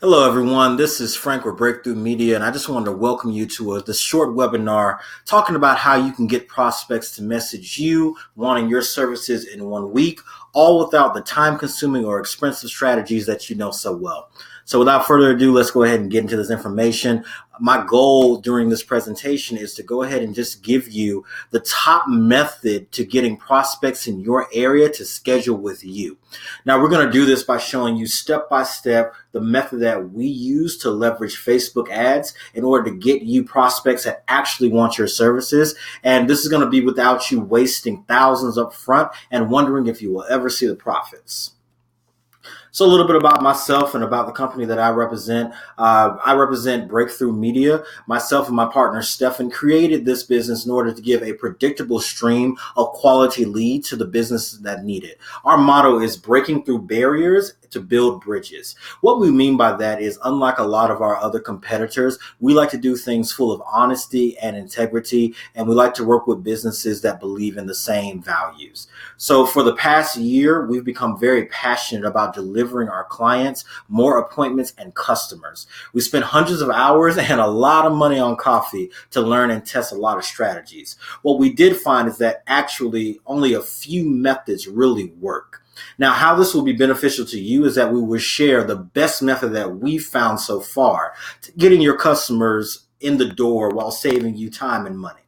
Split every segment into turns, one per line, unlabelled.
Hello, everyone. This is Frank with Breakthrough Media, and I just wanted to welcome you to this short webinar talking about how you can get prospects to message you wanting your services in 1 week, all without the time-consuming or expensive strategies that you know so well. So without further ado, let's go ahead and get into this information. My goal during this presentation is to go ahead and just give you the top method to getting prospects in your area to schedule with you. Now, we're going to do this by showing you step by step the method that we use to leverage Facebook ads in order to get you prospects that actually want your services. And this is going to be without you wasting thousands up front and wondering if you will ever see the profits. So a little bit about myself and about the company that I represent. I represent Breakthrough Media. Myself and my partner, Stefan, created this business in order to give a predictable stream of quality lead to the businesses that need it. Our motto is breaking through barriers to build bridges. What we mean by that is, unlike a lot of our other competitors, we like to do things full of honesty and integrity, and we like to work with businesses that believe in the same values. So for the past year, we've become very passionate about delivering our clients more appointments and customers. We spent hundreds of hours and a lot of money on coffee to learn and test a lot of strategies. What we did find is that actually only a few methods really work. Now, how this will be beneficial to you is that we will share the best method that we've found so far to getting your customers in the door while saving you time and money.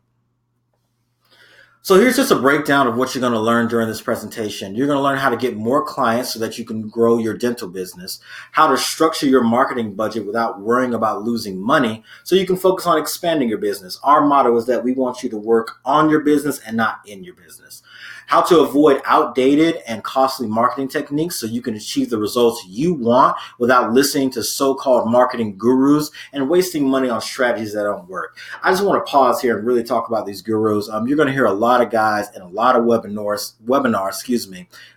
So here's just a breakdown of what you're going to learn during this presentation. You're going to learn how to get more clients so that you can grow your dental business, how to structure your marketing budget without worrying about losing money so you can focus on expanding your business. Our motto is that we want you to work on your business and not in your business. How to avoid outdated and costly marketing techniques so you can achieve the results you want without listening to so-called marketing gurus and wasting money on strategies that don't work. I just want to pause here and really talk about these gurus. You're going to hear a lot of guys and a lot of webinars,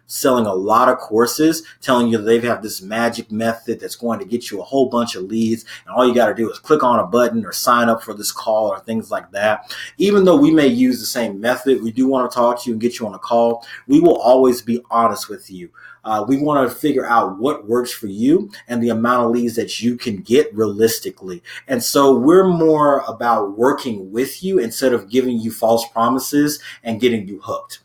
selling a lot of courses, telling you that they have this magic method that's going to get you a whole bunch of leads, and all you got to do is click on a button or sign up for this call or things like that. Even though we may use the same method, we do want to talk to you and get you on a call. We will always be honest with you. We want to figure out what works for you and the amount of leads that you can get realistically. And so we're more about working with you instead of giving you false promises and getting you hooked.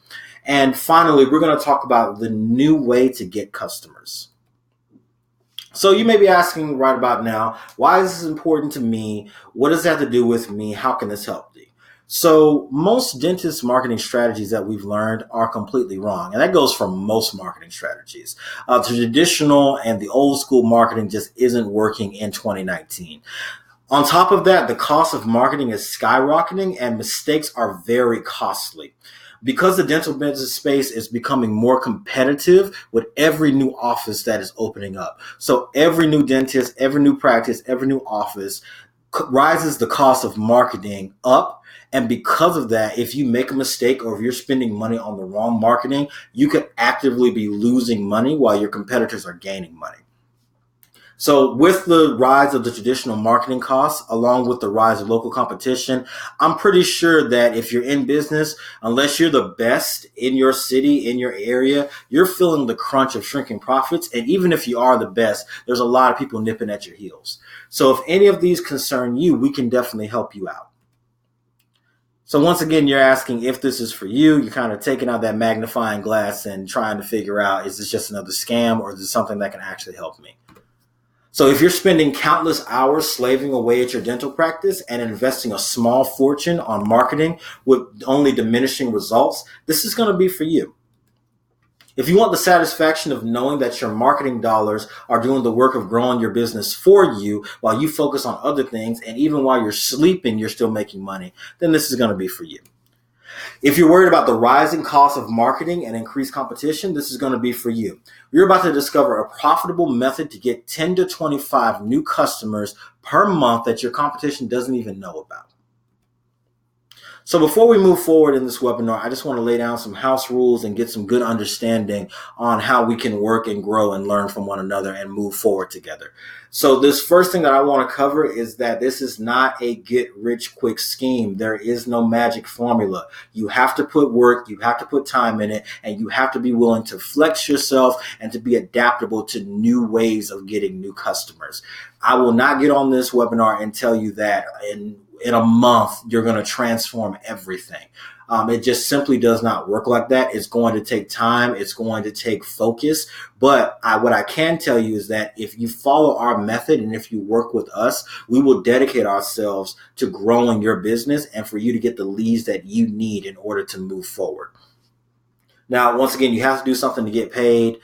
And finally, we're going to talk about the new way to get customers. So you may be asking right about now, why is this important to me? What does that have to do with me? How can this help me? So most dentist marketing strategies that we've learned are completely wrong. And that goes for most marketing strategies. The traditional and the old school marketing just isn't working in 2019. On top of that, the cost of marketing is skyrocketing and mistakes are very costly. Because the dental business space is becoming more competitive with every new office that is opening up. So every new dentist, every new practice, every new office rises the cost of marketing up. And because of that, if you make a mistake or if you're spending money on the wrong marketing, you could actively be losing money while your competitors are gaining money. So with the rise of the traditional marketing costs, along with the rise of local competition, I'm pretty sure that if you're in business, unless you're the best in your city, in your area, you're feeling the crunch of shrinking profits. And even if you are the best, there's a lot of people nipping at your heels. So if any of these concern you, we can definitely help you out. So once again, you're asking if this is for you. You're kind of taking out that magnifying glass and trying to figure out, is this just another scam or is this something that can actually help me? So if you're spending countless hours slaving away at your dental practice and investing a small fortune on marketing with only diminishing results, this is going to be for you. If you want the satisfaction of knowing that your marketing dollars are doing the work of growing your business for you while you focus on other things, and even while you're sleeping, you're still making money, then this is going to be for you. If you're worried about the rising cost of marketing and increased competition, this is going to be for you. You're about to discover a profitable method to get 10 to 25 new customers per month that your competition doesn't even know about. So before we move forward in this webinar, I just want to lay down some house rules and get some good understanding on how we can work and grow and learn from one another and move forward together. So this first thing that I want to cover is that this is not a get rich quick scheme. There is no magic formula. You have to put work, you have to put time in it, and you have to be willing to flex yourself and to be adaptable to new ways of getting new customers. I will not get on this webinar and tell you that in a month, you're going to transform everything. It just simply does not work like that. It's going to take time. It's going to take focus. But what I can tell you is that if you follow our method and if you work with us, we will dedicate ourselves to growing your business and for you to get the leads that you need in order to move forward. Now, once again, you have to do something to get paid.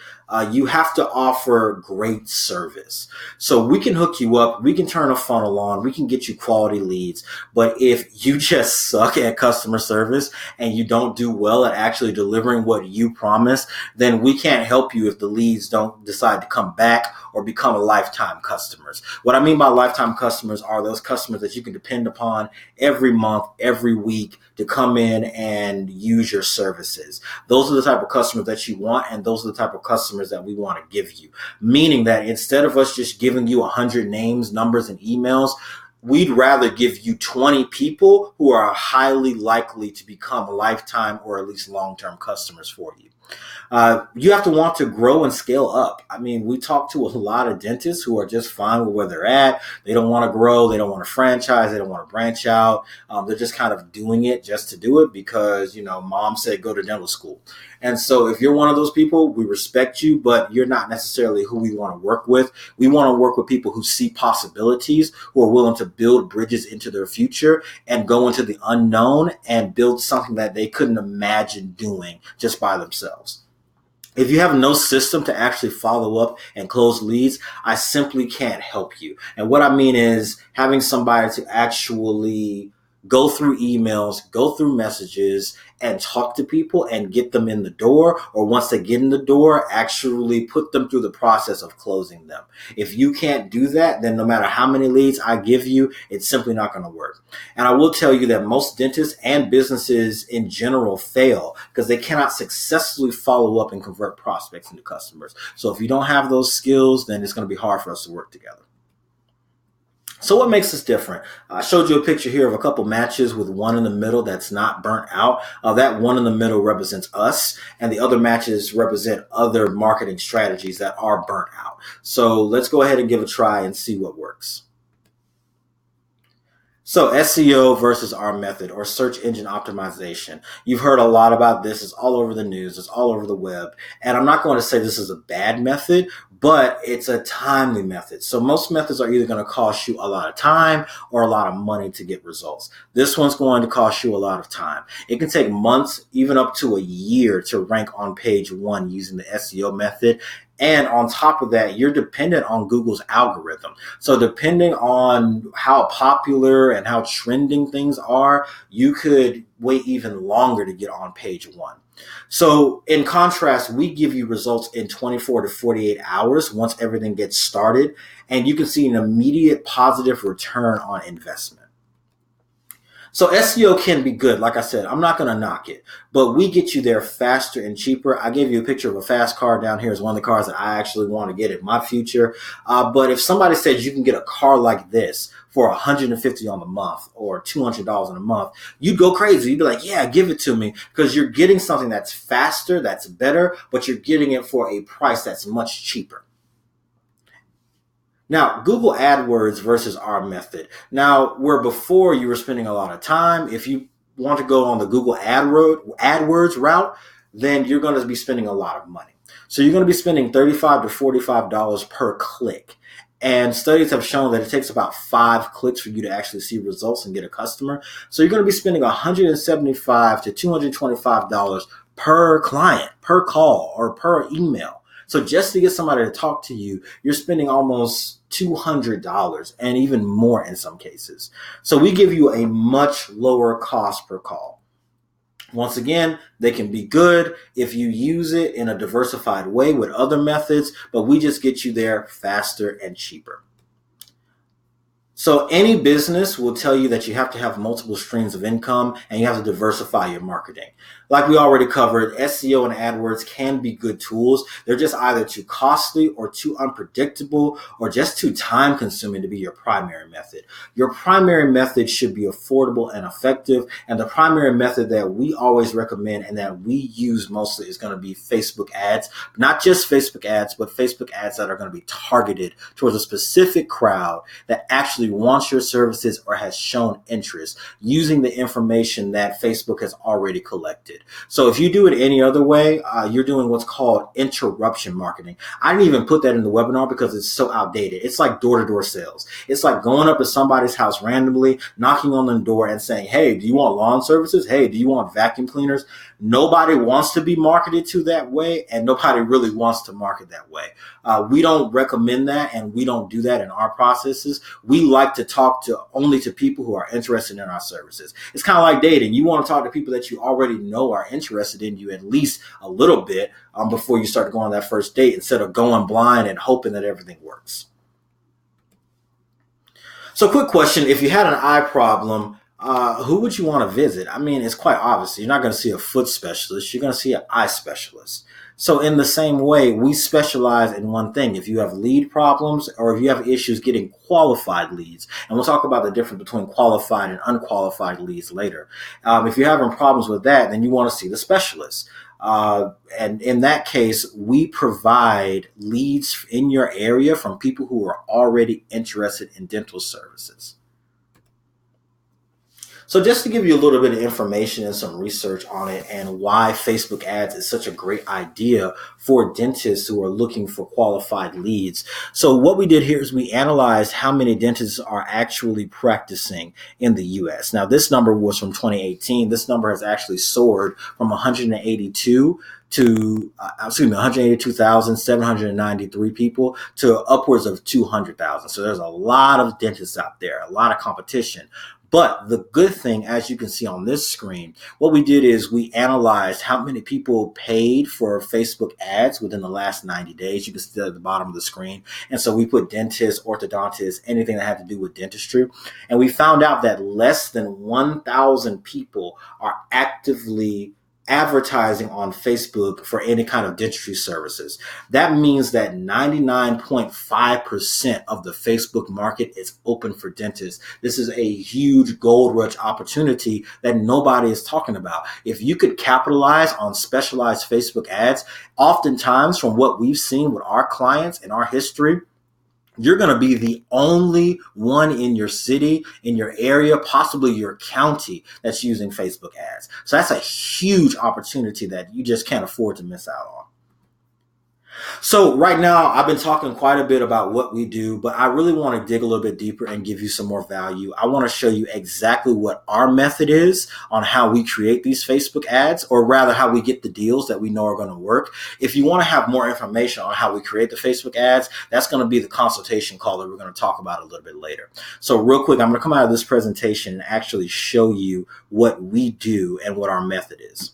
You have to offer great service. So we can hook you up. We can turn a funnel on. We can get you quality leads. But if you just suck at customer service and you don't do well at actually delivering what you promise, then we can't help you if the leads don't decide to come back or become lifetime customers. What I mean by lifetime customers are those customers that you can depend upon every month, every week to come in and use your services. Those are the type of customers that you want, and those are the type of customers that we want to give you. Meaning that instead of us just giving you 100 names, numbers, and emails, we'd rather give you 20 people who are highly likely to become lifetime or at least long-term customers for you. You have to want to grow and scale up. I mean, we talk to a lot of dentists who are just fine with where they're at. They don't want to grow. They don't want to franchise. They don't want to branch out. They're just kind of doing it just to do it because, mom said go to dental school. And so if you're one of those people, we respect you, but you're not necessarily who we want to work with. We want to work with people who see possibilities, who are willing to build bridges into their future and go into the unknown and build something that they couldn't imagine doing just by themselves. If you have no system to actually follow up and close leads, I simply can't help you. And what I mean is having somebody to actually go through emails, go through messages, and talk to people and get them in the door, or once they get in the door, actually put them through the process of closing them. If you can't do that, then no matter how many leads I give you, it's simply not going to work. And I will tell you that most dentists and businesses in general fail because they cannot successfully follow up and convert prospects into customers. So if you don't have those skills, then it's going to be hard for us to work together. So what makes us different? I showed you a picture here of a couple matches with one in the middle that's not burnt out. That one in the middle represents us, and the other matches represent other marketing strategies that are burnt out. So let's go ahead and give a try and see what works. So SEO versus our method, or search engine optimization. You've heard a lot about this. It's all over the news. It's all over the web. And I'm not going to say this is a bad method, but it's a timely method. So most methods are either going to cost you a lot of time or a lot of money to get results. This one's going to cost you a lot of time. It can take months, even up to a year, to rank on page 1 using the SEO method. And on top of that, you're dependent on Google's algorithm. So depending on how popular and how trending things are, you could wait even longer to get on page 1. So in contrast, we give you results in 24 to 48 hours once everything gets started, and you can see an immediate positive return on investment. So SEO can be good. Like I said, I'm not going to knock it, but we get you there faster and cheaper. I gave you a picture of a fast car down here. Is one of the cars that I actually want to get in my future. But if somebody said you can get a car like this for $150 on the month or $200 in a month, you'd go crazy. You'd be like, yeah, give it to me, because you're getting something that's faster, that's better, but you're getting it for a price that's much cheaper. Now, Google AdWords versus our method. Now, where before you were spending a lot of time, if you want to go on the Google AdWords route, then you're going to be spending a lot of money. So you're going to be spending $35 to $45 per click. And studies have shown that it takes about 5 clicks for you to actually see results and get a customer. So you're going to be spending $175 to $225 per client, per call, or per email. So just to get somebody to talk to you, you're spending almost $200 and even more in some cases. So we give you a much lower cost per call. Once again, they can be good if you use it in a diversified way with other methods, but we just get you there faster and cheaper. So any business will tell you that you have to have multiple streams of income and you have to diversify your marketing. Like we already covered, SEO and AdWords can be good tools. They're just either too costly or too unpredictable or just too time consuming to be your primary method. Your primary method should be affordable and effective. And the primary method that we always recommend and that we use mostly is going to be Facebook ads, not just Facebook ads, but Facebook ads that are going to be targeted towards a specific crowd that actually wants your services or has shown interest using the information that Facebook has already collected. So if you do it any other way, you're doing what's called interruption marketing. I didn't even put that in the webinar because it's so outdated. It's like door-to-door sales. It's like going up to somebody's house randomly, knocking on the door and saying, hey, do you want lawn services? Hey, do you want vacuum cleaners? Nobody wants to be marketed to that way, and nobody really wants to market that way. We don't recommend that, and we don't do that in our processes. We like to talk to only to people who are interested in our services. It's kind of like dating. You want to talk to people that you already know are interested in you at least a little bit before you start to go on that first date instead of going blind and hoping that everything works. So quick question, if you had an eye problem, who would you want to visit? I mean, it's quite obvious. You're not going to see a foot specialist. You're going to see an eye specialist. So in the same way, we specialize in one thing. If you have lead problems or if you have issues getting qualified leads, and we'll talk about the difference between qualified and unqualified leads later. If you're having problems with that, then you want to see the specialist. And in that case, we provide leads in your area from people who are already interested in dental services. So just to give you a little bit of information and some research on it and why Facebook ads is such a great idea for dentists who are looking for qualified leads. So what we did here is we analyzed how many dentists are actually practicing in the US. Now this number was from 2018. This number has actually soared from 182,793 people to upwards of 200,000. So there's a lot of dentists out there, a lot of competition. But the good thing, as you can see on this screen, what we did is we analyzed how many people paid for Facebook ads within the last 90 days. You can see at the bottom of the screen. And so we put dentists, orthodontists, anything that had to do with dentistry. And we found out that less than 1,000 people are actively advertising on Facebook for any kind of dentistry services. That means that 99.5% of the Facebook market is open for dentists. This is a huge gold rush opportunity that nobody is talking about. If you could capitalize on specialized Facebook ads, oftentimes from what we've seen with our clients in our history, you're going to be the only one in your city, in your area, possibly your county that's using Facebook ads. So that's a huge opportunity that you just can't afford to miss out on. So right now, I've been talking quite a bit about what we do, but I really want to dig a little bit deeper and give you some more value. I want to show you exactly what our method is on how we create these Facebook ads, or rather how we get the deals that we know are going to work. If you want to have more information on how we create the Facebook ads, that's going to be the consultation call that we're going to talk about a little bit later. So real quick, I'm going to come out of this presentation and actually show you what we do and what our method is.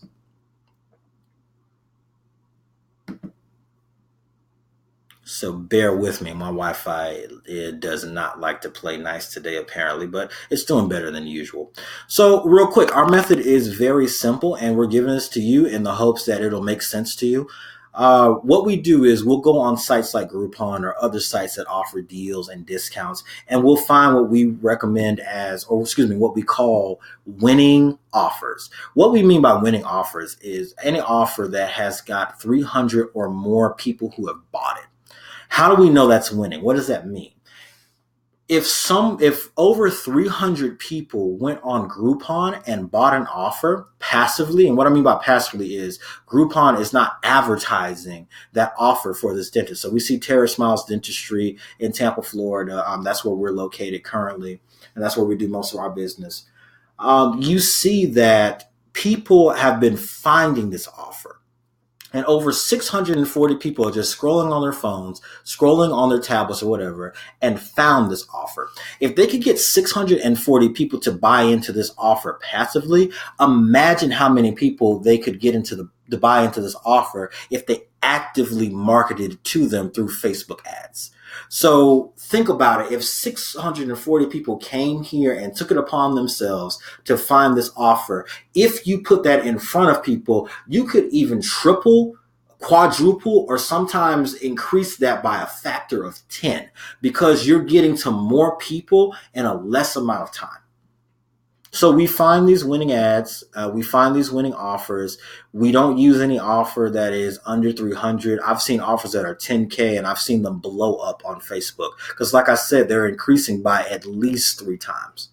So bear with me. My Wi-Fi, it does not like to play nice today, apparently, but it's doing better than usual. So real quick, our method is very simple, and we're giving this to you in the hopes that it'll make sense to you. What we do is we'll go on sites like Groupon or other sites that offer deals and discounts, and we'll find what we recommend what we call winning offers. What we mean by winning offers is any offer that has got 300 or more people who have bought it. How do we know that's winning? What does that mean? If over 300 people went on Groupon and bought an offer passively, and what I mean by passively is Groupon is not advertising that offer for this dentist. So we see Terrace Smiles Dentistry in Tampa, Florida. That's where we're located currently, and that's where we do most of our business. You see that people have been finding this offer. And over 640 people are just scrolling on their phones, scrolling on their tablets or whatever, and found this offer. If they could get 640 people to buy into this offer passively, imagine how many people they could get to buy into this offer if they actively marketed to them through Facebook ads. So Think about it. If 640 people came here and took it upon themselves to find this offer, if you put that in front of people, you could even triple, quadruple, or sometimes increase that by a factor of 10 because you're getting to more people in a less amount of time. So we find these winning ads, we find these winning offers. We don't use any offer that is under 300. I've seen offers that are 10K and I've seen them blow up on Facebook because like I said, they're increasing by at least 3 times.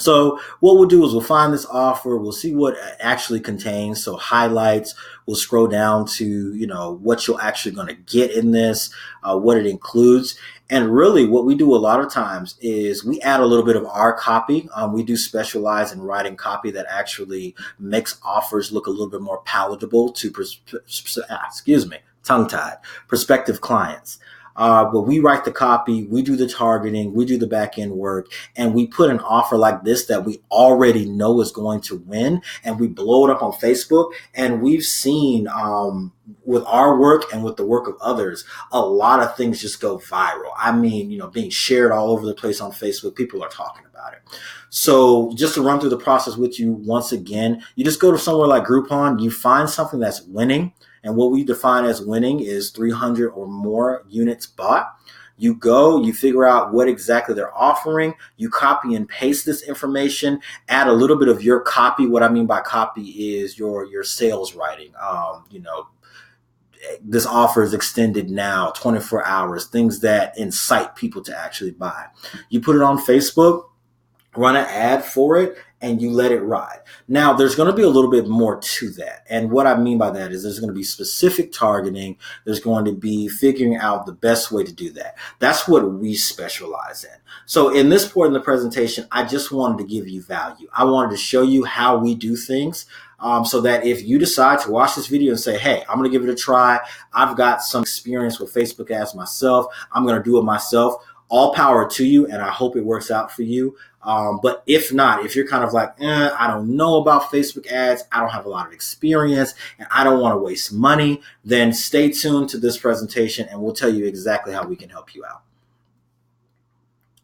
So what we'll do is we'll find this offer. We'll see what it actually contains. So highlights, we'll scroll down to, what you're actually going to get in this, what it includes. And really what we do a lot of times is we add a little bit of our copy. We do specialize in writing copy that actually makes offers look a little bit more palatable to, tongue-tied, prospective clients. But we write the copy, we do the targeting, we do the back end work, and we put an offer like this that we already know is going to win, and we blow it up on Facebook. And we've seen with our work and with the work of others, a lot of things just go viral. I mean, being shared all over the place on Facebook, people are talking about it. So just to run through the process with you once again, you just go to somewhere like Groupon, you find something that's winning. And what we define as winning is 300 or more units bought. You go, you figure out what exactly they're offering. You copy and paste this information, add a little bit of your copy. What I mean by copy is your sales writing. This offer is extended now, 24 hours, things that incite people to actually buy. You put it on Facebook, run an ad for it, and you let it ride. Now, there's going to be a little bit more to that. And what I mean by that is there's going to be specific targeting. There's going to be figuring out the best way to do that. That's what we specialize in. So in this part of the presentation, I just wanted to give you value. I wanted to show you how we do things. So that if you decide to watch this video and say, hey, I'm going to give it a try. I've got some experience with Facebook ads myself. I'm going to do it myself. All power to you, and I hope it works out for you. But if not, if you're kind of like, I don't know about Facebook ads, I don't have a lot of experience, and I don't want to waste money, then stay tuned to this presentation, and we'll tell you exactly how we can help you out.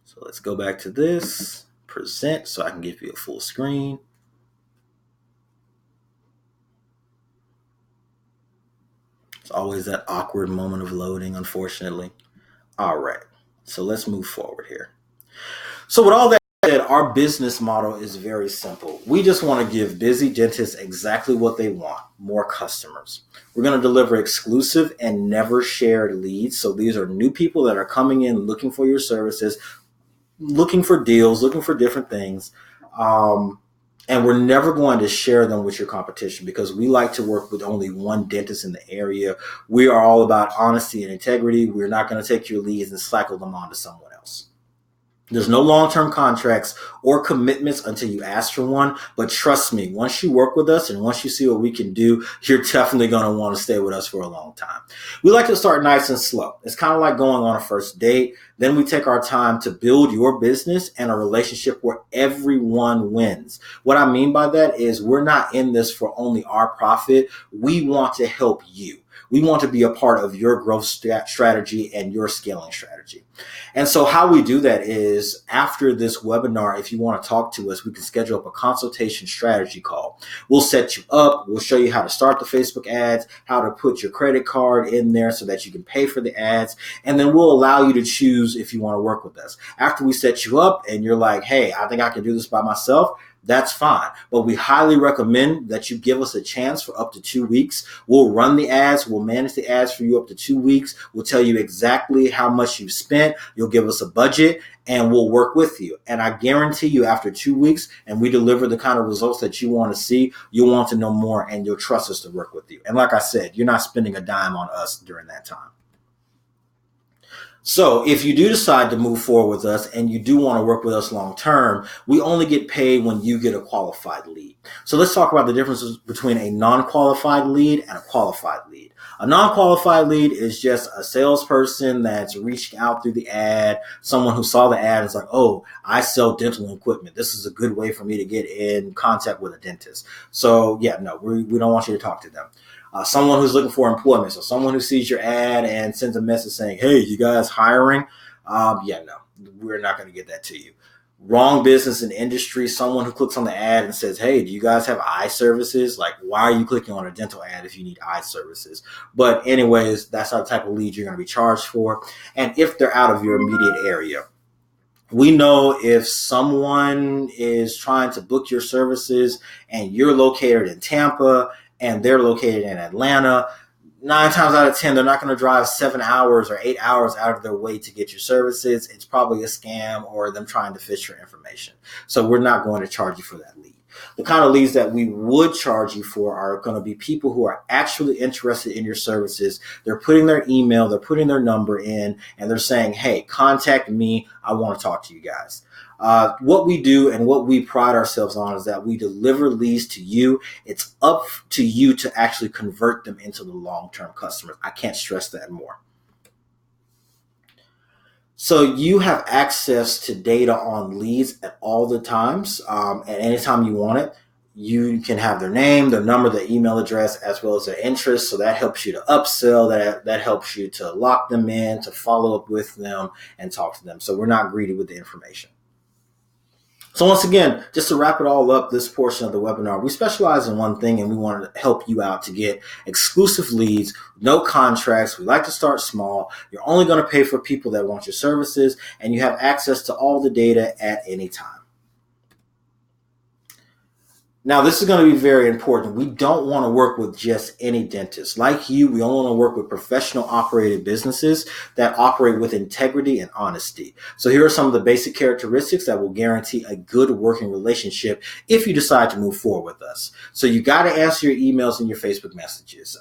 So let's go back to this, present, so I can give you a full screen. It's always that awkward moment of loading, unfortunately. All right. So let's move forward here. So with all that said, our business model is very simple. We just want to give busy dentists exactly what they want, more customers. We're going to deliver exclusive and never shared leads. So these are new people that are coming in looking for your services, looking for deals, looking for different things. And we're never going to share them with your competition because we like to work with only one dentist in the area. We are all about honesty and integrity. We're not going to take your leads and cycle them on to someone else. There's no long-term contracts or commitments until you ask for one. But trust me, once you work with us and once you see what we can do, you're definitely going to want to stay with us for a long time. We like to start nice and slow. It's kind of like going on a first date. Then we take our time to build your business and a relationship where everyone wins. What I mean by that is we're not in this for only our profit. We want to help you. We want to be a part of your growth strategy and your scaling strategy. And so how we do that is after this webinar, if you want to talk to us, we can schedule up a consultation strategy call. We'll set you up. We'll show you how to start the Facebook ads, how to put your credit card in there so that you can pay for the ads. And then we'll allow you to choose if you want to work with us. After we set you up and you're like, hey, I think I can do this by myself, that's fine. But we highly recommend that you give us a chance for up to 2 weeks. We'll run the ads. We'll manage the ads for you up to 2 weeks. We'll tell you exactly how much you've spent. You'll give us a budget and we'll work with you. And I guarantee you after 2 weeks and we deliver the kind of results that you want to see, you'll want to know more and you'll trust us to work with you. And like I said, you're not spending a dime on us during that time. So if you do decide to move forward with us and you do want to work with us long term, we only get paid when you get a qualified lead. So let's talk about the differences between a non-qualified lead and a qualified lead. A non-qualified lead is just a salesperson that's reaching out through the ad, someone who saw the ad and is like, oh, I sell dental equipment. This is a good way for me to get in contact with a dentist. So yeah, no, we don't want you to talk to them. Someone who's looking for employment. So someone who sees your ad and sends a message saying, hey, you guys hiring? No, we're not going to get that to you. Wrong business and industry, someone who clicks on the ad and says, hey, do you guys have eye services? Like, why are you clicking on a dental ad if you need eye services? But anyways, that's not the type of lead you're going to be charged for. And if they're out of your immediate area, we know if someone is trying to book your services and you're located in Tampa and they're located in Atlanta, 9 times out of 10, they're not going to drive 7 hours or 8 hours out of their way to get your services. It's probably a scam or them trying to fish your information. So we're not going to charge you for that lead. The kind of leads that we would charge you for are going to be people who are actually interested in your services. They're putting their email, they're putting their number in, and they're saying, hey, contact me. I want to talk to you guys. What we do and what we pride ourselves on is that we deliver leads to you. It's up to you to actually convert them into the long-term customers. I can't stress that more. So you have access to data on leads at all the times, at any time you want it. You can have their name, their number, their email address, as well as their interest. So that helps you to upsell, that helps you to lock them in, to follow up with them and talk to them. So we're not greedy with the information. So once again, just to wrap it all up, this portion of the webinar, we specialize in one thing and we want to help you out to get exclusive leads, no contracts. We like to start small. You're only going to pay for people that want your services and you have access to all the data at any time. Now, this is going to be very important. We don't want to work with just any dentist. Like you, we only want to work with professional operated businesses that operate with integrity and honesty. So here are some of the basic characteristics that will guarantee a good working relationship if you decide to move forward with us. So you got to answer your emails and your Facebook messages.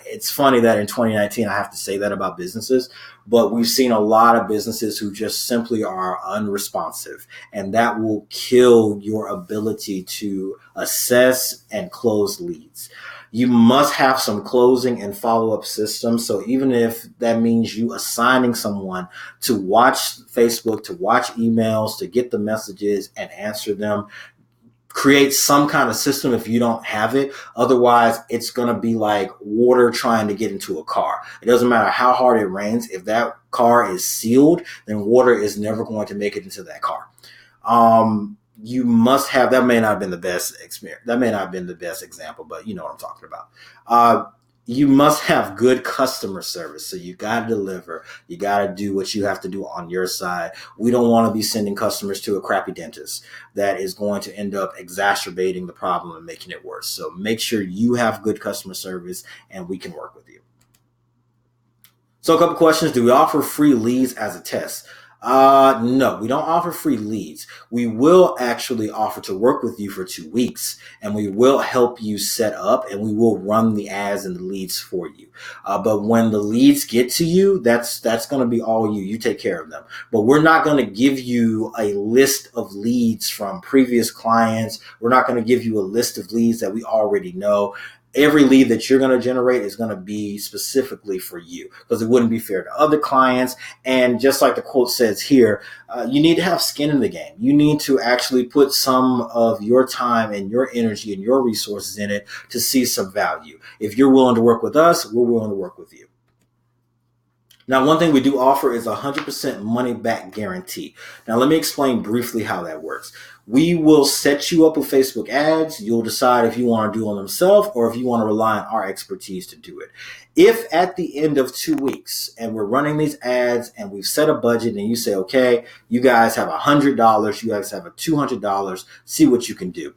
It's funny that in 2019, I have to say that about businesses, but we've seen a lot of businesses who just simply are unresponsive, and that will kill your ability to assess and close leads. You must have some closing and follow-up systems. So even if that means you assigning someone to watch Facebook, to watch emails, to get the messages and answer them, create some kind of system if you don't have it. Otherwise, it's going to be like water trying to get into a car. It doesn't matter how hard it rains. If that car is sealed, then water is never going to make it into that car. You must have, that may not have been the best experience. That may not have been the best example, but you know what I'm talking about. You must have good customer service. So you got to deliver. You got to do what you have to do on your side. We don't want to be sending customers to a crappy dentist that is going to end up exacerbating the problem and making it worse. So make sure you have good customer service and we can work with you. So a couple questions. Do we offer free leads as a test? No, we don't offer free leads. We will actually offer to work with you for 2 weeks and we will help you set up and we will run the ads and the leads for you. But when the leads get to you, that's going to be all you. You take care of them. But we're not going to give you a list of leads from previous clients. We're not going to give you a list of leads that we already know. Every lead that you're going to generate is going to be specifically for you because it wouldn't be fair to other clients. And just like the quote says here, you need to have skin in the game. You need to actually put some of your time and your energy and your resources in it to see some value. If you're willing to work with us, we're willing to work with you. Now, one thing we do offer is 100% money back guarantee. Now, let me explain briefly how that works. We will set you up with Facebook ads. You'll decide if you want to do them yourself or if you want to rely on our expertise to do it. If at the end of 2 weeks and we're running these ads and we've set a budget and you say, okay, you guys have $100, you guys have a $200, see what you can do.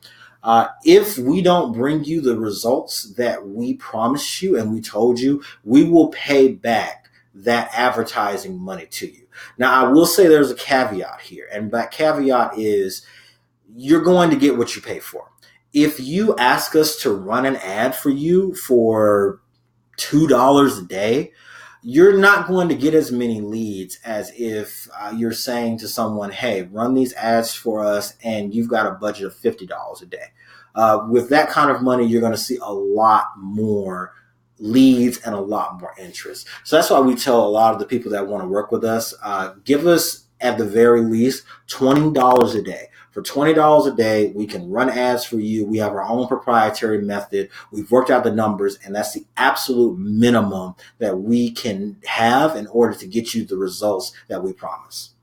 If we don't bring you the results that we promised you and we told you, we will pay back that advertising money to you. Now, I will say there's a caveat here, and that caveat is you're going to get what you pay for. If you ask us to run an ad for you for $2 a day, you're not going to get as many leads as if you're saying to someone, hey, run these ads for us, and you've got a budget of $50 a day. With that kind of money, you're going to see a lot more leads and a lot more interest. So that's why we tell a lot of the people that want to work with us, give us at the very least, $20 a day. For $20 a day, we can run ads for you. We have our own proprietary method. We've worked out the numbers, and that's the absolute minimum that we can have in order to get you the results that we promise.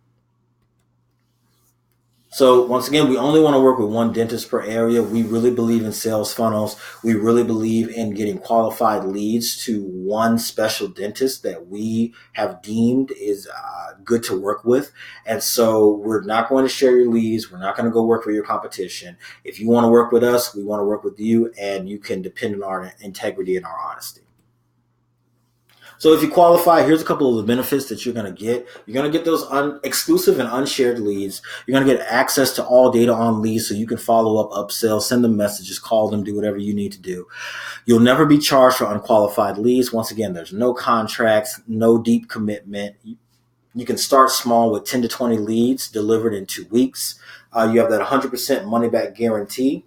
So once again, we only want to work with one dentist per area. We really believe in sales funnels. We really believe in getting qualified leads to one special dentist that we have deemed is good to work with. And so we're not going to share your leads. We're not going to go work for your competition. If you want to work with us, we want to work with you, and you can depend on our integrity and our honesty. So if you qualify, here's a couple of the benefits that you're going to get. You're going to get those exclusive and unshared leads. You're going to get access to all data on leads so you can follow up, upsell, send them messages, call them, do whatever you need to do. You'll never be charged for unqualified leads. Once again, there's no contracts, no deep commitment. You can start small with 10 to 20 leads delivered in 2 weeks. You have that 100% money back guarantee.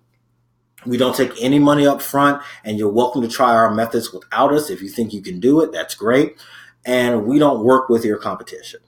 We don't take any money up front, and you're welcome to try our methods without us. If you think you can do it, that's great. And we don't work with your competition.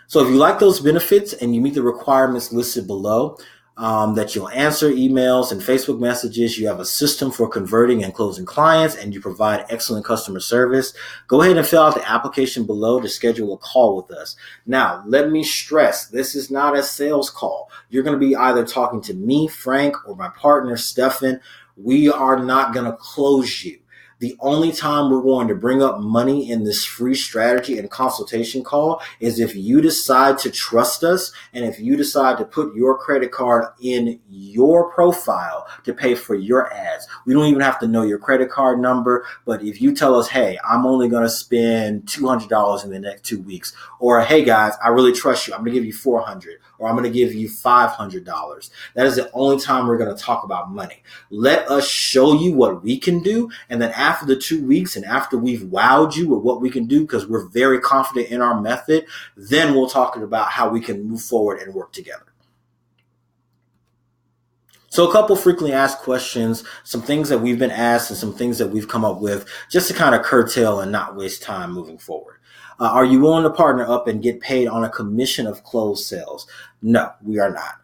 So if you like those benefits and you meet the requirements listed below, that you'll answer emails and Facebook messages, you have a system for converting and closing clients, and you provide excellent customer service, go ahead and fill out the application below to schedule a call with us. Now, let me stress, this is not a sales call. You're going to be either talking to me, Frank, or my partner, Stefan. We are not going to close you. The only time we're going to bring up money in this free strategy and consultation call is if you decide to trust us and if you decide to put your credit card in your profile to pay for your ads. We don't even have to know your credit card number, but if you tell us, hey, I'm only going to spend $200 in the next 2 weeks, or hey guys, I really trust you, I'm going to give you $400, or I'm going to give you $500. That is the only time we're going to talk about money. Let us show you what we can do, and then after the 2 weeks and after we've wowed you with what we can do, because we're very confident in our method, then we'll talk about how we can move forward and work together. So a couple frequently asked questions, some things that we've been asked and some things that we've come up with just to kind of curtail and not waste time moving forward. Are you willing to partner up and get paid on a commission of closed sales? No, we are not.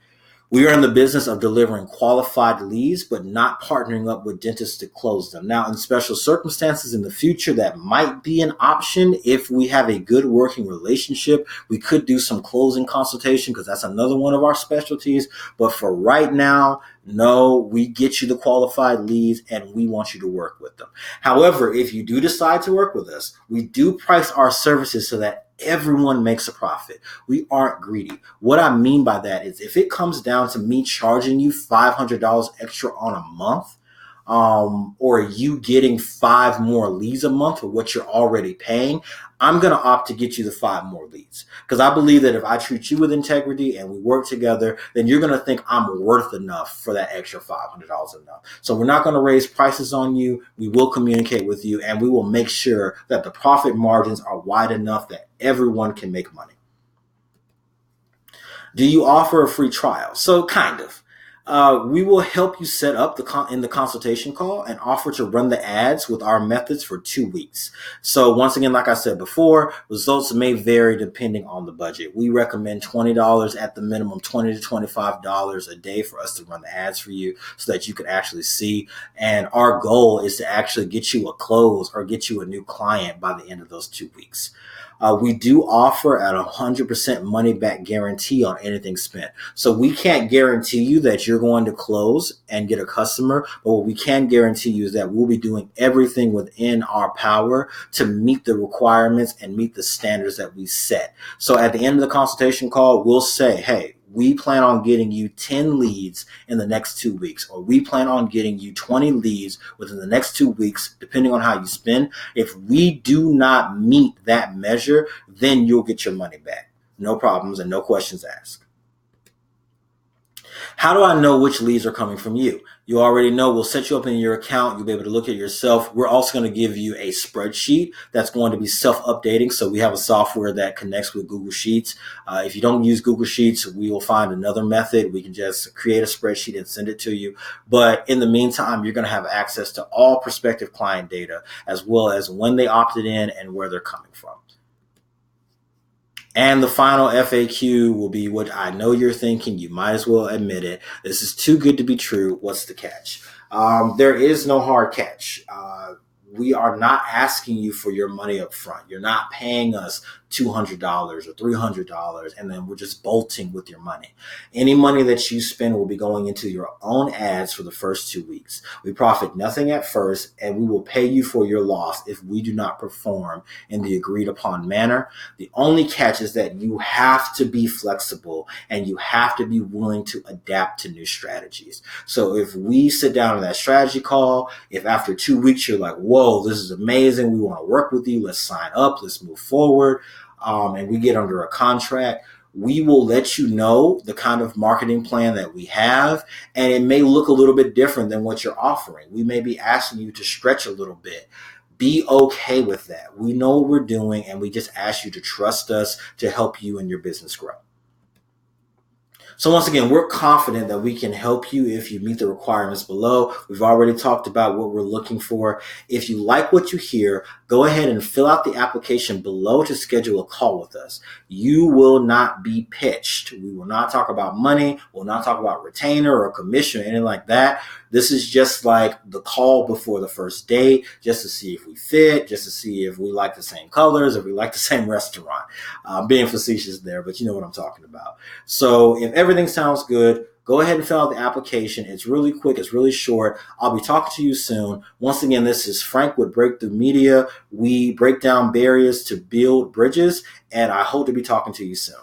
We are in the business of delivering qualified leads, but not partnering up with dentists to close them. Now, in special circumstances in the future, that might be an option. If we have a good working relationship, we could do some closing consultation because that's another one of our specialties. But for right now, no, we get you the qualified leads and we want you to work with them. However, if you do decide to work with us, we do price our services so that everyone makes a profit. We aren't greedy. What I mean by that is if it comes down to me charging you $500 extra on a month, or you getting 5 more leads a month for what you're already paying, I'm going to opt to get you the 5 more leads. Because I believe that if I treat you with integrity and we work together, then you're going to think I'm worth enough for that extra $500 enough. So we're not going to raise prices on you. We will communicate with you, and we will make sure that the profit margins are wide enough that everyone can make money. Do you offer a free trial? So kind of. We will help you set up in the consultation call and offer to run the ads with our methods for 2 weeks. So once again, like I said before, results may vary depending on the budget. We recommend $20 at the minimum, $20 to $25 a day for us to run the ads for you so that you can actually see. And our goal is to actually get you a close or get you a new client by the end of those 2 weeks. We do offer a 100% money back guarantee on anything spent. So we can't guarantee you that you're going to close and get a customer, but what we can guarantee you is that we'll be doing everything within our power to meet the requirements and meet the standards that we set. So at the end of the consultation call, we'll say, hey, we plan on getting you 10 leads in the next 2 weeks, or we plan on getting you 20 leads within the next 2 weeks, depending on how you spend. If we do not meet that measure, then you'll get your money back. No problems and no questions asked. How do I know which leads are coming from you? You already know. We'll set you up in your account. You'll be able to look at yourself. We're also going to give you a spreadsheet that's going to be self-updating. So we have a software that connects with Google Sheets. If you don't use Google Sheets, we will find another method. We can just create a spreadsheet and send it to you. But in the meantime, you're going to have access to all prospective client data, as well as when they opted in and where they're coming from. And the final FAQ will be what I know you're thinking. You might as well admit it. This is too good to be true. What's the catch? There is no hard catch. We are not asking you for your money up front. You're not paying us $200 or $300 and then we're just bolting with your money. Any money that you spend will be going into your own ads for the first 2 weeks. We profit nothing at first and we will pay you for your loss if we do not perform in the agreed upon manner. The only catch is that you have to be flexible and you have to be willing to adapt to new strategies. So if we sit down in that strategy call, if after 2 weeks you're like, whoa, this is amazing, we want to work with you, let's sign up, let's move forward, and we get under a contract, we will let you know the kind of marketing plan that we have, and it may look a little bit different than what you're offering. We may be asking you to stretch a little bit. Be okay with that. We know what we're doing, and we just ask you to trust us to help you and your business grow. So once again, we're confident that we can help you if you meet the requirements below. We've already talked about what we're looking for. If you like what you hear, go ahead and fill out the application below to schedule a call with us. You will not be pitched. We will not talk about money. We'll not talk about retainer or commission or anything like that. This is just like the call before the first date, just to see if we fit, just to see if we like the same colors, if we like the same restaurant. Being facetious there, but you know what I'm talking about. So if everything sounds good, go ahead and fill out the application. It's really quick. It's really short. I'll be talking to you soon. Once again, this is Frank with Breakthrough Media. We break down barriers to build bridges, and I hope to be talking to you soon.